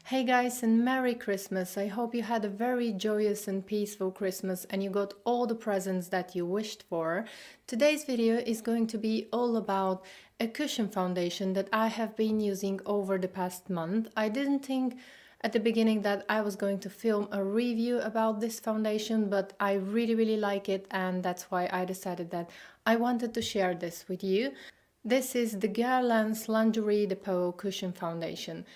Hey guys, and Merry Christmas! I hope you had a very joyous and peaceful Christmas and you got all the presents that you wished for. Today's video is going to be all about a cushion foundation that I have been using over the past month. I didn't think at the beginning that I was going to film a review about this foundation, but I really like it, and that's why I decided that I wanted to share this with you. This is the GUERLAIN's Lingerie de Peau Cushion Foundation.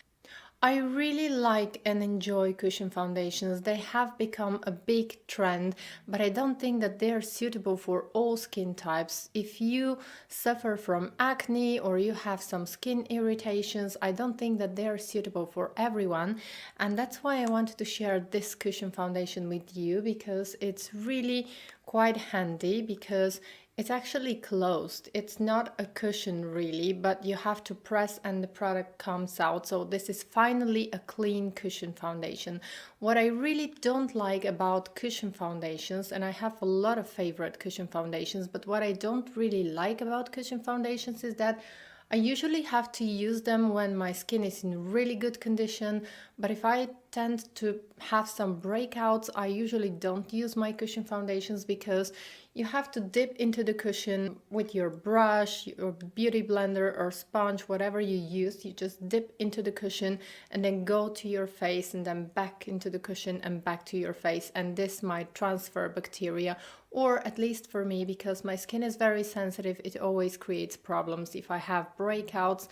I really like and enjoy cushion foundations. They have become a big trend, but I don't think that they are suitable for all skin types. If you suffer from acne or you have some skin irritations, I don't think that they are suitable for everyone. And that's why I wanted to share this cushion foundation with you, because it's really quite handy, because it's actually closed. It's not a cushion really, but you have to press and the product comes out. So this is finally a clean cushion foundation. What I really don't like about cushion foundations, and I have a lot of favorite cushion foundations, but what I don't really like about cushion foundations is that I usually have to use them when my skin is in really good condition, but if I tend to have some breakouts, I usually don't use my cushion foundations, because you have to dip into the cushion with your brush or beauty blender or sponge, whatever you use. You just dip into the cushion and then go to your face and then back into the cushion and back to your face, and this might transfer bacteria, or at least for me, because my skin is very sensitive, it always creates problems. If I have breakouts,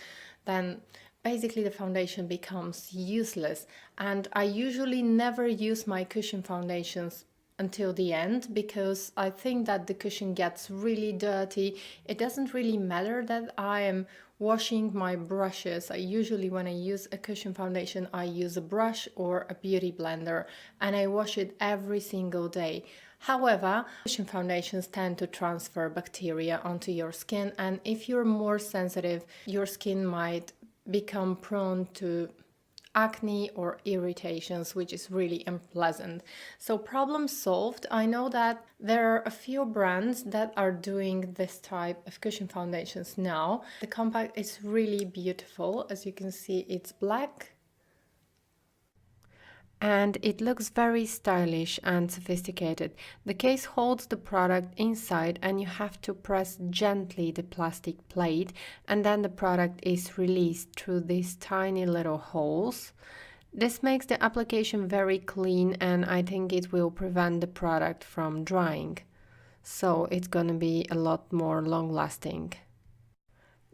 then basically the foundation becomes useless, and I usually never use my cushion foundations until the end, because I think that the cushion gets really dirty. It doesn't really matter that I am washing my brushes. I usually, when I use a cushion foundation, I use a brush or a beauty blender, and I wash it every single day. However, cushion foundations tend to transfer bacteria onto your skin, and if you're more sensitive, your skin might become prone to acne or irritations, which is really unpleasant. So problem solved. I know that there are a few brands that are doing this type of cushion foundations now. The compact is really beautiful. As you can see, it's black, and it looks very stylish and sophisticated. The case holds the product inside, and you have to press gently the plastic plate, and then the product is released through these tiny little holes. This makes the application very clean, and I think it will prevent the product from drying. So it's gonna be a lot more long lasting.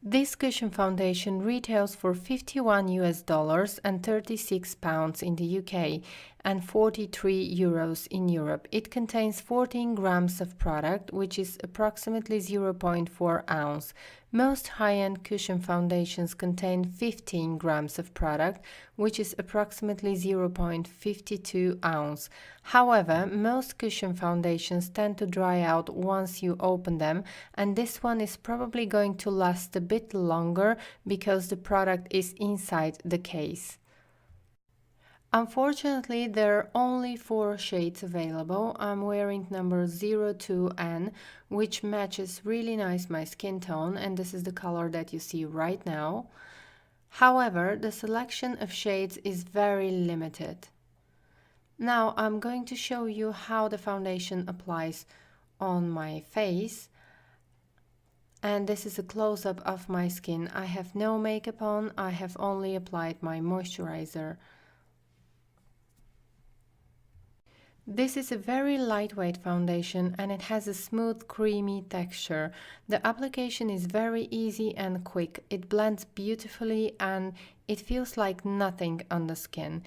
This cushion foundation retails for $51 and 36 pounds in the UK and 43 euros in Europe. It contains 14 grams of product, which is approximately 0.4 ounce. Most high-end cushion foundations contain 15 grams of product, which is approximately 0.52 ounce. However, most cushion foundations tend to dry out once you open them, and this one is probably going to last a bit longer because the product is inside the case. Unfortunately, there are only 4 shades available. I'm wearing number 02N, which matches really nice my skin tone, and this is the color that you see right now. However, the selection of shades is very limited. Now I'm going to show you how the foundation applies on my face. And this is a close-up of my skin. I have no makeup on, I have only applied my moisturizer. This is a very lightweight foundation, and it has a smooth, creamy texture. The application is very easy and quick. It blends beautifully and it feels like nothing on the skin.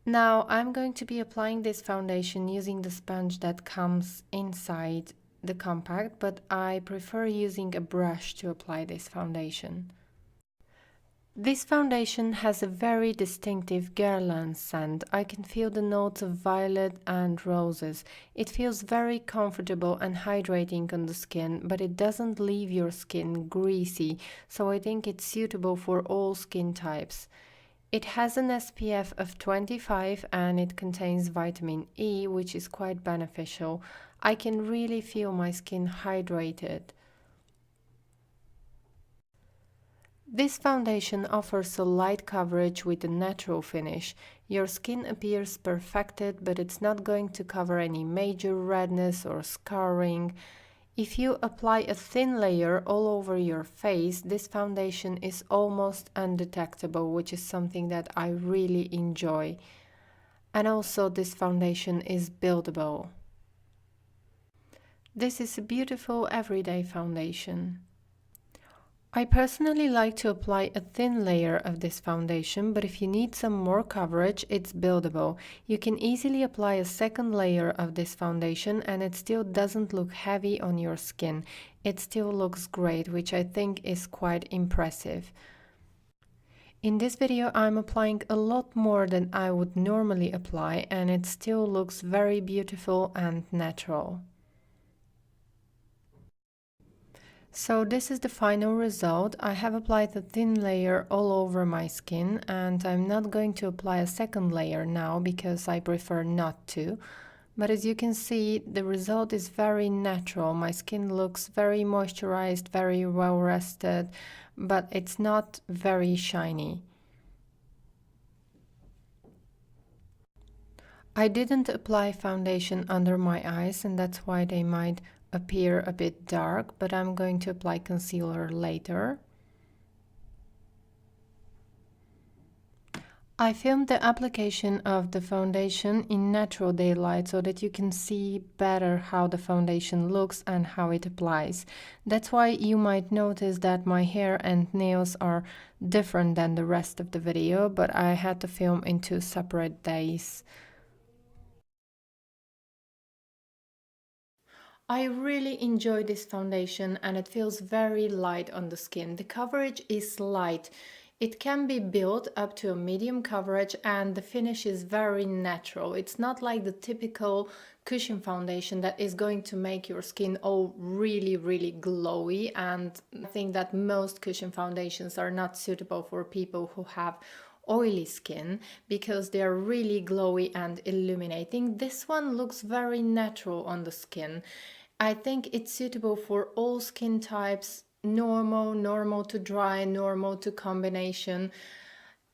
Now I'm going to be applying this foundation using the sponge that comes inside the compact, but I prefer using a brush to apply this foundation. This foundation has a very distinctive guerlain scent. I can feel the notes of violet and roses. It feels very comfortable and hydrating on the skin, but it doesn't leave your skin greasy, so I think it's suitable for all skin types. It has an SPF of 25 and it contains vitamin E, which is quite beneficial. I can really feel my skin hydrated. This foundation offers a light coverage with a natural finish. Your skin appears perfected, but it's not going to cover any major redness or scarring. If you apply a thin layer all over your face, this foundation is almost undetectable, which is something that I really enjoy. And also, this foundation is buildable. This is a beautiful everyday foundation. I personally like to apply a thin layer of this foundation, but if you need some more coverage, it's buildable. You can easily apply a second layer of this foundation and it still doesn't look heavy on your skin. It still looks great, which I think is quite impressive. In this video, I'm applying a lot more than I would normally apply, and it still looks very beautiful and natural. So this is the final result. I have applied a thin layer all over my skin, and I'm not going to apply a second layer now because I prefer not to. But as you can see, the result is very natural. My skin looks very moisturized, very well rested, but it's not very shiny. I didn't apply foundation under my eyes, and that's why they might appear a bit dark, but I'm going to apply concealer later. I filmed the application of the foundation in natural daylight so that you can see better how the foundation looks and how it applies. That's why you might notice that my hair and nails are different than the rest of the video, but I had to film in 2 separate days. I really enjoy this foundation and it feels very light on the skin. The coverage is light. It can be built up to a medium coverage and the finish is very natural. It's not like the typical cushion foundation that is going to make your skin all really glowy, and I think that most cushion foundations are not suitable for people who have oily skin because they are really glowy and illuminating. This one looks very natural on the skin. I think it's suitable for all skin types, normal to dry, normal to combination.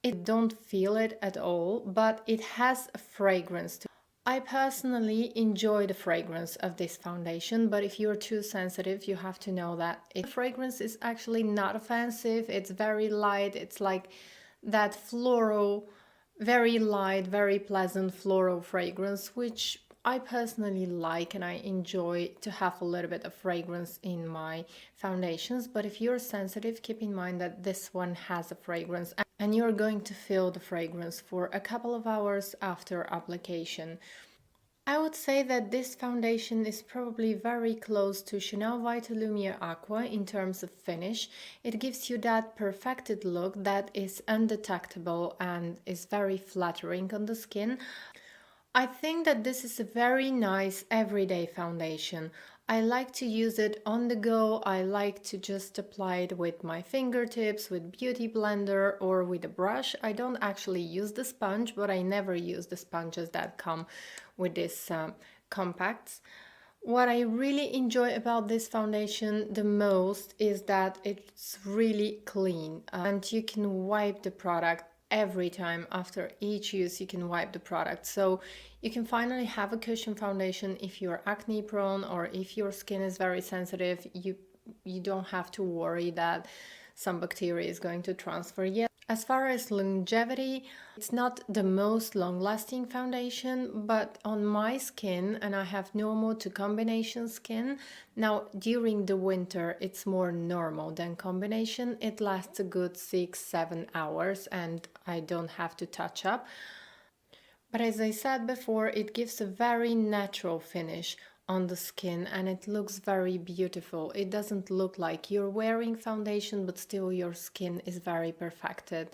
I don't feel it at all, but it has a fragrance. I personally enjoy the fragrance of this foundation, but if you're too sensitive, you have to know that the fragrance is actually not offensive. It's very light. It's like that floral, very light, very pleasant floral fragrance, which I personally like, and I enjoy to have a little bit of fragrance in my foundations. But if you're sensitive, keep in mind that this one has a fragrance and you're going to feel the fragrance for a couple of hours after application. I would say that this foundation is probably very close to Chanel Vitalumia Aqua in terms of finish. It gives you that perfected look that is undetectable and is very flattering on the skin. I think that this is a very nice everyday foundation. I like to use it on the go. I like to just apply it with my fingertips, with beauty blender or with a brush. I don't actually use the sponge, but I never use the sponges that come with this compacts. What I really enjoy about this foundation the most is that it's really clean and you can wipe the product every time. After each use you can wipe the product, so you can finally have a cushion foundation if you're acne prone or if your skin is very sensitive. You don't have to worry that some bacteria is going to transfer yet. As far as longevity, it's not the most long-lasting foundation, but on my skin, and I have normal to combination skin, now during the winter it's more normal than combination. It lasts a good 6-7 hours and I don't have to touch up. But as I said before, it gives a very natural finish on the skin and it looks very beautiful. It doesn't look like you're wearing foundation, but still your skin is very perfected.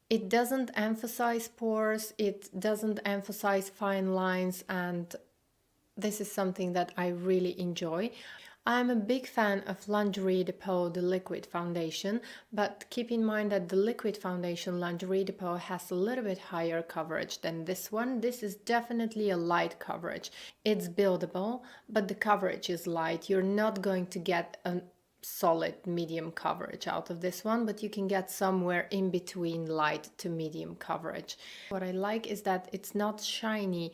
It doesn't emphasize pores, it doesn't emphasize fine lines, and this is something that I really enjoy. I'm a big fan of Lingerie de Peau, the liquid foundation, but keep in mind that the liquid foundation Lingerie de Peau has a little bit higher coverage than this one. This is definitely a light coverage. It's buildable, but the coverage is light. You're not going to get a solid medium coverage out of this one, but you can get somewhere in between light to medium coverage. What I like is that it's not shiny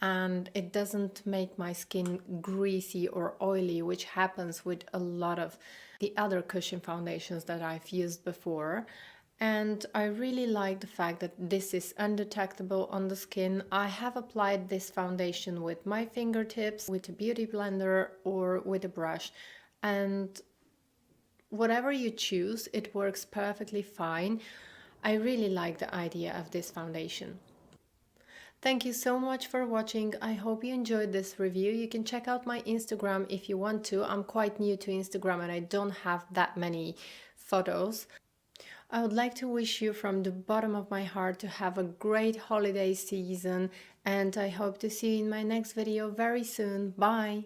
and it doesn't make my skin greasy or oily, which happens with a lot of the other cushion foundations that I've used before. And I really like the fact that this is undetectable on the skin. I have applied this foundation with my fingertips, with a beauty blender, or with a brush, and whatever you choose, it works perfectly fine. I really like the idea of this foundation. Thank you so much for watching. I hope you enjoyed this review. You can check out my Instagram if you want to. I'm quite new to Instagram and I don't have that many photos. I would like to wish you from the bottom of my heart to have a great holiday season, and I hope to see you in my next video very soon. Bye!